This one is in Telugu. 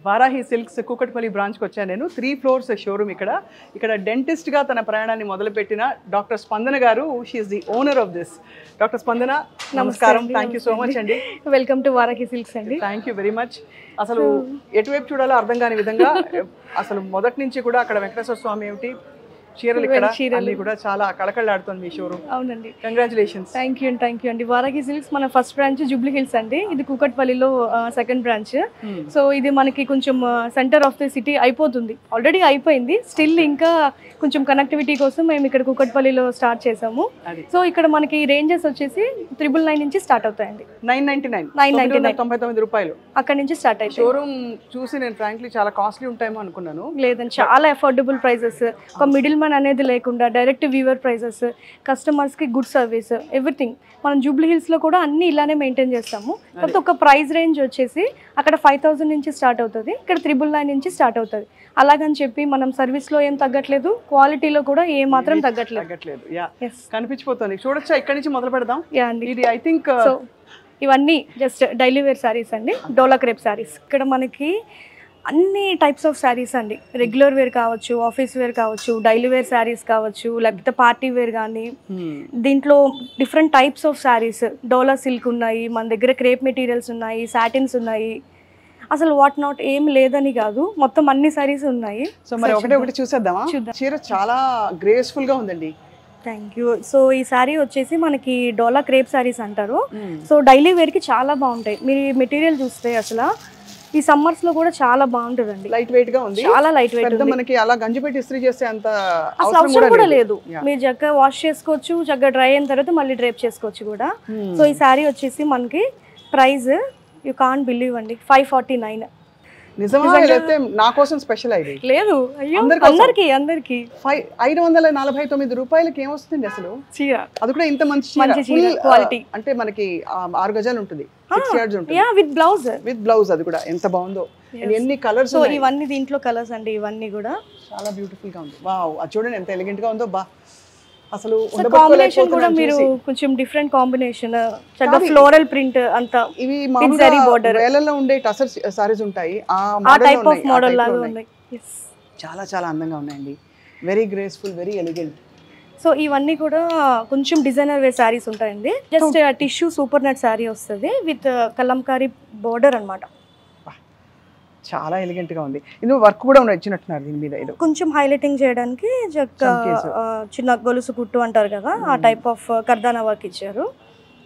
వారాహి సిల్క్స్ కూకట్పల్లి బ్రాంచ్కి వచ్చాను నేను. 3 floors షోరూమ్. ఇక్కడ డెంటిస్ట్గా తన ప్రయాణాన్ని మొదలుపెట్టిన doctor Spandana garu, she's the owner of this. Doctor Spandana, నమస్కారం. థ్యాంక్ యూ సో మచ్ అండి. వెల్కమ్ టు వారాహి సిల్క్స్ అండి. Thank you very much. అసలు ఎటువైపు చూడాలో అర్థం కాని విధంగా అసలు మొదటి నుంచి కూడా అక్కడ వెంకటేశ్వర స్వామి ఏమిటి, చీరలు ఇక్కడ అన్ని కూడా చాలా కళకళలాడుతుంది మీ షోరూమ్. అవునండి. కంగ్రాచులేషన్స్. థ్యాంక్ యూ అండి. వారాహి సిల్క్స్ మన ఫస్ట్ బ్రాంచ్ జూబ్లీ హిల్స్ అండి. ఇది కూకట్పల్లిలో సెకండ్ బ్రాంచ్. సో ఇది మనకి కొంచెం సెంటర్ ఆఫ్ ది సిటీ అయిపోతుంది, ఆల్రెడీ అయిపోయింది. స్టిల్ ఇంకా కొంచెం కనెక్టివిటీ కోసం మేము ఇక్కడ కూకట్పల్లిలో స్టార్ట్ చేసాము. సో ఇక్కడ మనకి రేంజెస్ వచ్చేసి 999 నుంచి స్టార్ట్ అవుతాయండి. 999 రూపాయలు అక్కడ నుంచి స్టార్ట్ అయ్యి. షోరూమ్ చూసి నేను ఫ్రాంక్లీ చాలా కాస్ట్లీ ఉంటాయేమో అనుకున్నాను. లేదండి, చాలా అఫోర్డబుల్ ప్రైజెస్. ఒక మిడిల్ మ్యాన్ అనేది లేకుండా డైరెక్ట్ వ్యూవర్ ప్రైజెస్, కస్టమర్స్కి గుడ్ సర్వీస్, ఎవ్రీథింగ్. మనం జూబ్లీ హిల్స్లో కూడా అన్ని ఇలానే మెయింటైన్ చేస్తాము. కాకపోతే ఒక ప్రైస్ రేంజ్ వచ్చేసి అక్కడ 5000 నుంచి స్టార్ట్ అవుతుంది, ఇక్కడ 999 నుంచి స్టార్ట్ అవుతుంది. అలాగని చెప్పి మనం సర్వీస్లో ఏం తగ్గట్లేదు, క్వాలిటీలో కూడా ఏ మాత్రం తగ్గట్లేదు. కనిపించిపోతుంది. చూడొచ్చా? ఇక్కడ నుంచి మొదలు పెడదాం. ఇది ఐ థింక్ ఇవన్నీ జస్ట్ డైలీ వేర్ శారీస్ అండి, డోలా క్రేప్ శారీస్. ఇక్కడ మనకి అన్ని టైప్స్ ఆఫ్ శారీస్ అండి. రెగ్యులర్ వేర్ కావచ్చు, ఆఫీస్ వేర్ కావచ్చు, డైలీ వేర్ శారీస్ కావచ్చు, లేకపోతే పార్టీ వేర్ కానీ. దీంట్లో different types of saris. Dola silk ఉన్నాయి మన దగ్గర, క్రేప్ మెటీరియల్స్ ఉన్నాయి, సాటిన్స్ ఉన్నాయి. అసలు వాట్ నాట్ ఏం లేదని కాదు, మొత్తం అన్ని శారీస్ ఉన్నాయి. సో మరి ఒకటి చూసేద్దామా? చీర చాలా గ్రేస్ఫుల్ గా ఉందండి. Thank you. సో ఈ శారీ వచ్చేసి మనకి డోలా క్రేప్ శారీస్ అంటారు. సో డైలీ వేర్కి చాలా బాగుంటాయి. మీరు ఈ మెటీరియల్ చూస్తే అసలు ఈ సమ్మర్స్ లో కూడా చాలా బాగుంటుందండి. లైట్ వెయిట్ గా ఉంది, చాలా లైట్ వెయిట్. మనకి అలా గంజి పెట్టి ఇస్త్రీ చేస్తే అంత అవసరం కూడా లేదు. మీరు చక్కగా వాష్ చేసుకోవచ్చు, చక్కగా డ్రై అయిన తర్వాత మళ్ళీ డ్రైప్ చేసుకోవచ్చు కూడా. సో ఈ శారీ వచ్చేసి మనకి ప్రైస్ యూ కాంట్ బిలీవ్ అండి, 549. నిజమా? లేకపోతే నా కోసం స్పెషల్ అయితే లేదు, అందరికి 549 రూపాయలకి ఏమొస్తుంది అసలు చీర? అది కూడా ఇంత మంచి క్వాలిటీ. అంటే మనకి 6 గజాలు ఉంటుంది, 6 yards ఉంటుంది, విత్ బ్లౌజ్. అది కూడా ఎంత బాగుందో. ఎన్ని కలర్స్! సో ఇవన్నీ దీంట్లో కలర్స్ అండి, ఇవన్నీ కూడా చాలా బ్యూటిఫుల్ గా ఉంది. వావ్, అది చూడండి ఎంత ఎలిగెంట్ గా ఉందో. బా, అసలు కాంబినేషన్ కూడా మీరు కొంచెం డిఫరెంట్ కాంబినేషన్, చక్కగా ఫ్లోరల్ ప్రింట్ అంతా. ఇవి మామూలుగా బోర్డర్ వేలల్లో ఉండే టసర్ సారీస్ ఉంటాయి, ఆ టైప్ ఆఫ్ మోడల్ లాగా ఉన్నాయి. చాలా చాలా అందంగా ఉన్నాయండి. Very graceful, very elegant. So ఇవన్నీ కూడా కొంచెం డిజైనర్ వేర్ శారీస్ ఉంటాయండి. Just tissue super net sari వస్తుంది విత్ కలంకారీ బోర్డర్ అన్నమాట. చాలా ఎలిగెంట్ గా ఉంది. ఇందులో వర్క్ కూడా ఇచ్చినట్టున్నారు దీని మీద. ఇది కొంచెం హైలైటింగ్ చేయడానికి చిన్న గొలుసు కుట్టు అంటారు కదా, ఆ టైప్ ఆఫ్ కర్దానా వర్క్ ఇచ్చారు.